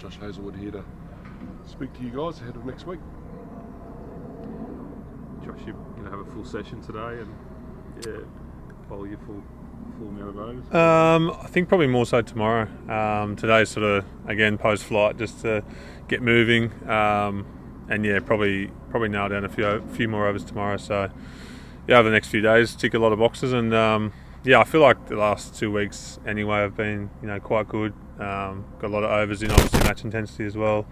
Josh Hazlewood here to speak to you guys ahead of next week. Josh, you're going to have a full session today and bowl your full amount of overs? I think probably more so tomorrow. Today's sort of, again, post-flight just to get moving. And probably nail down a few more overs tomorrow. So, over the next few days, tick a lot of boxes. And, I feel like the last 2 weeks anyway have been, quite good. Got a lot of overs in, obviously match intensity as well,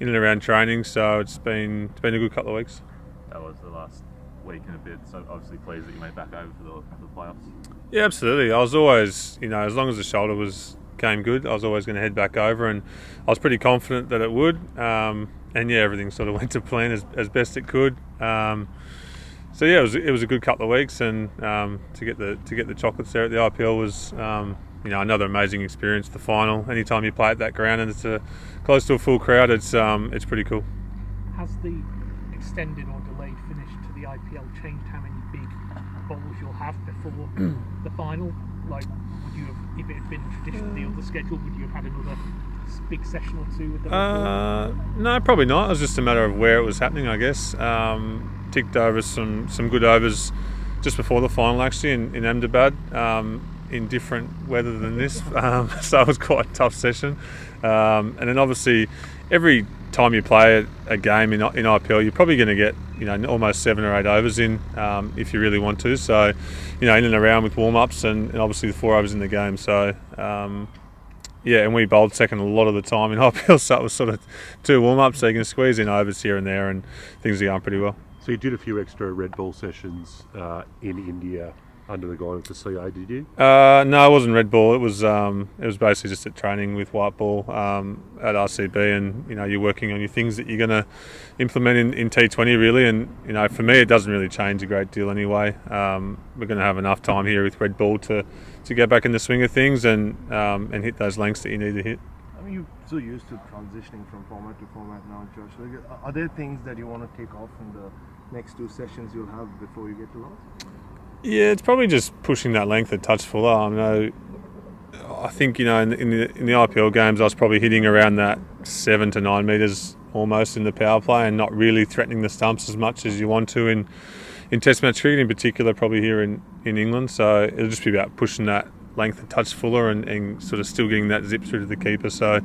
in and around training. So it's been a good couple of weeks. That was the last week and a bit, so obviously pleased that you made back over for the playoffs. Yeah, absolutely. I was always, as long as the shoulder came good, I was always going to head back over, and I was pretty confident that it would. Everything sort of went to plan as best it could. It was a good couple of weeks, and to get the chocolates there at the IPL was another amazing experience. The final, anytime you play at that ground and it's close to a full crowd, it's pretty cool. Has the extended or delayed finish to the IPL changed how many big bowls you'll have before the final? Like, would you have, if it had been traditionally on the schedule, would you have had another big session or two with the No, probably not. It was just a matter of where it was happening, I guess. Ticked over some good overs just before the final, actually, in Ahmedabad, in different weather than this. So it was quite a tough session. And then obviously every time you play a game in IPL, you're probably going to get almost 7 or 8 overs in if you really want to. So in and around with warm-ups and obviously the 4 overs in the game. So and we bowled second a lot of the time in IPL, so it was sort of 2 warm-ups, so you can squeeze in overs here and there, and things are going pretty well. So you did a few extra red ball sessions in India under the guidance of CA, did you? No, it wasn't red ball. It was basically just at training with white ball at RCB, and you're working on your things that you're going to implement in T20 really. And for me, it doesn't really change a great deal anyway. We're going to have enough time here with red ball to get back in the swing of things and hit those lengths that you need to hit. I mean, you're so used to transitioning from format to format now, Josh. Like, are there things that you want to take off from the next 2 sessions you'll have before you get to Lords? Yeah, it's probably just pushing that length a touch fuller. I think in the IPL games I was probably hitting around that 7 to 9 metres almost in the power play, and not really threatening the stumps as much as you want to in Test match cricket, in particular, probably here in England. So it'll just be about pushing that length a touch fuller and sort of still getting that zip through to the keeper. So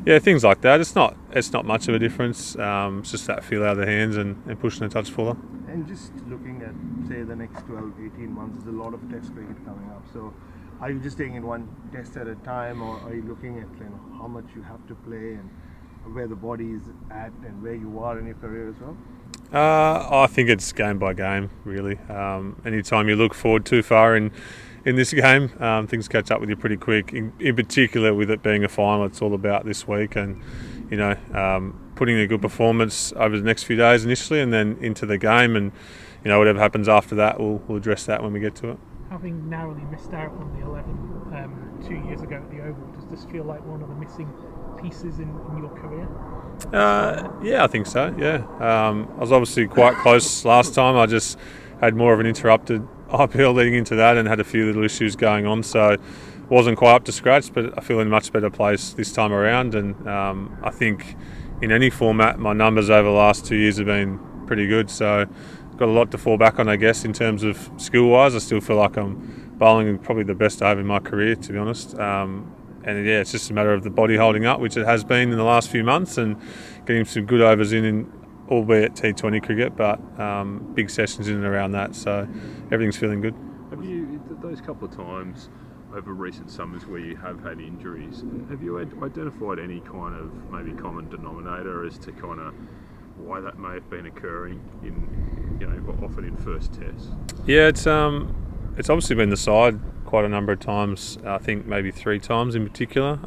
things like that. It's not much of a difference. It's just that feel out of the hands and pushing a touch fuller. And just looking at, say, the next 12, 18 months, there's a lot of Test cricket coming up. So are you just taking it one test at a time, or are you looking at how much you have to play and where the body is at and where you are in your career as well? I think it's game by game, really. Anytime you look forward too far in this game, things catch up with you pretty quick. In particular, with it being a final, it's all about this week and putting in a good performance over the next few days initially, and then into the game, and whatever happens after that, we'll address that when we get to it. Having narrowly missed out on the 11 2 years ago at the Oval, does this feel like one of the missing pieces in your career? I think so. Yeah, I was obviously quite close last time. I just had more of an interrupted IPL leading into that and had a few little issues going on, so wasn't quite up to scratch, but I feel in a much better place this time around. And I think in any format, my numbers over the last 2 years have been pretty good, so got a lot to fall back on, I guess, in terms of skill-wise. I still feel like I'm bowling probably the best I have in my career, to be honest. It's just a matter of the body holding up, which it has been in the last few months, and getting some good overs in albeit T20 cricket, but big sessions in and around that, so everything's feeling good. Have you, those couple of times over recent summers where you have had injuries, have you identified any kind of maybe common denominator as to kind of why that may have been occurring often in first tests? Yeah, it's obviously been the side quite a number of times. I think maybe 3 times in particular.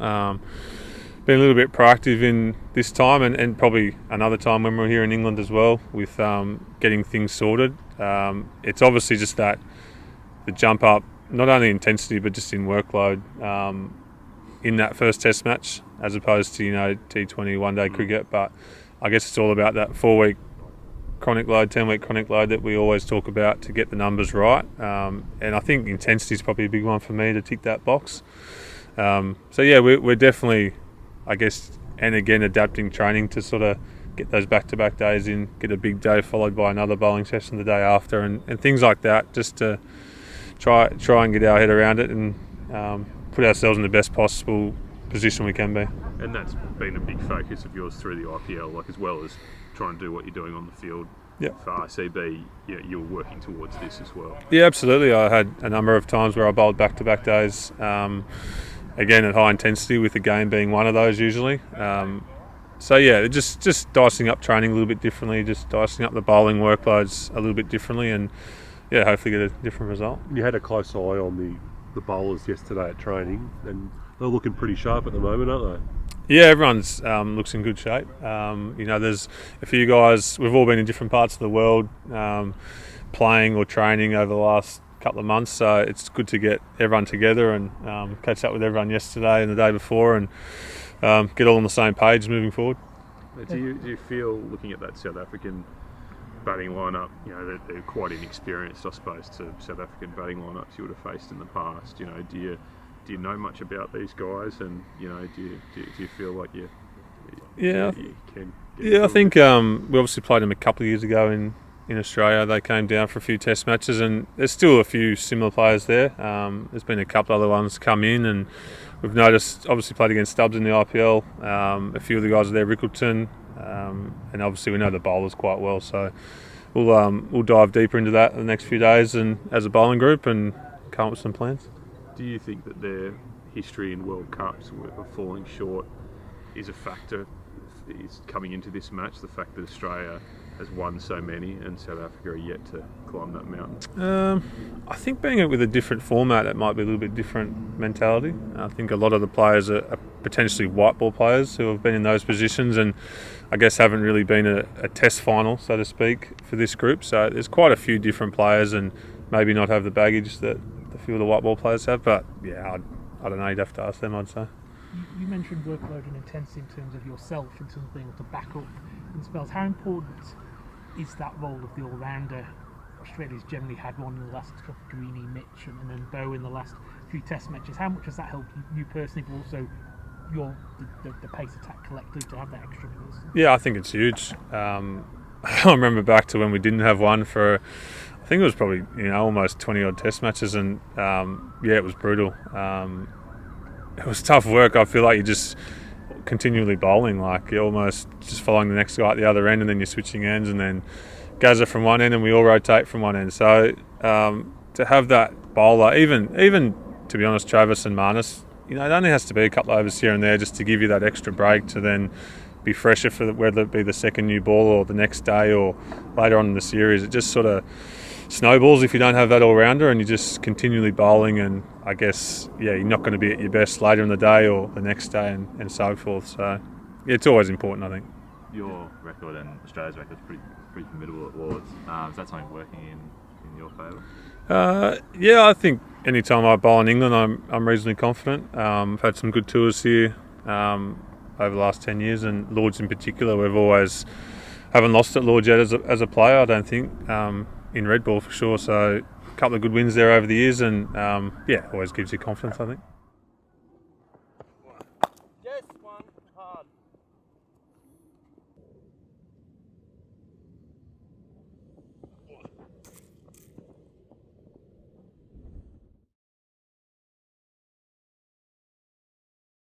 Been a little bit proactive in this time, and probably another time when we were here in England as well with getting things sorted. It's obviously just that the jump up, not only intensity but just in workload in that first Test match, as opposed to T20 one-day cricket. But I guess it's all about that 4-week chronic load, 10-week chronic load that we always talk about to get the numbers right. And I think intensity is probably a big one for me to tick that box. We're definitely, I guess, and again adapting training to sort of get those back-to-back days in, get a big day followed by another bowling session the day after, and things like that, just to try and get our head around it and put ourselves in the best possible position we can be. And that's been a big focus of yours through the IPL, like as well as trying to do what you're doing on the field. Yep. For ICB, you're working towards this as well. Yeah, absolutely. I had a number of times where I bowled back-to-back days, again at high intensity, with the game being one of those usually. So yeah, just dicing up training a little bit differently, just dicing up the bowling workloads a little bit differently, and yeah, hopefully get a different result. You had a close eye on the bowlers yesterday at training, and they're looking pretty sharp at the moment, aren't they? Yeah, everyone's looks in good shape. There's a few guys. We've all been in different parts of the world, playing or training over the last couple of months. So it's good to get everyone together and catch up with everyone yesterday and the day before, and get all on the same page moving forward. Do you feel, looking at that South African batting lineup, they're quite inexperienced, I suppose, to South African batting lineups you would have faced in the past? Do you know much about these guys, and do you feel like you can? I think we obviously played them a couple of years ago in Australia. They came down for a few test matches, and there's still a few similar players there. There's been a couple other ones come in, and we've noticed, obviously played against Stubbs in the IPL. A few of the guys are there, Rickleton, and obviously we know the bowlers quite well. So we'll dive deeper into that in the next few days, and as a bowling group, and come up with some plans. Do you think that their history in World Cups of falling short is a factor? Is coming into this match the fact that Australia has won so many and South Africa are yet to climb that mountain? I think being with a different format, it might be a little bit different mentality. I think a lot of the players are potentially white ball players who have been in those positions, and I guess haven't really been a test final, so to speak, for this group. So there's quite a few different players, and maybe not have the baggage that a few of the white ball players have. But yeah, I don't know, you'd have to ask them, I'd say. You mentioned workload and intensity in terms of yourself, in terms of being able to back up in spells. How important is that role of the all-rounder? Australia's generally had one in the last couple, Greeny, Mitch, and then Bowe in the last few test matches. How much has that helped you personally, but also the pace attack collectively, to have that extra person? Yeah, I think it's huge. I remember back to when we didn't have one for, I think it was probably almost 20 odd test matches, and it was brutal. It was tough work. I feel like you're just continually bowling, like you're almost just following the next guy at the other end, and then you're switching ends, and then Gaza from one end, and we all rotate from one end. So to have that bowler, even to be honest, Travis and Marnus, it only has to be a couple of overs here and there just to give you that extra break to then be fresher for whether it be the second new ball or the next day or later on in the series. It just sort of snowballs if you don't have that all-rounder, and you're just continually bowling, and I guess you're not going to be at your best later in the day or the next day, and so forth. So it's always important, I think. Your record and Australia's record is pretty formidable at Lords. Is that something working in your favour? I think any time I bowl in England, I'm reasonably confident. I've had some good tours here over the last 10 years, and Lords in particular, we've always haven't lost at Lords yet as a player, I don't think. In red ball for sure, so a couple of good wins there over the years, and always gives you confidence, I think.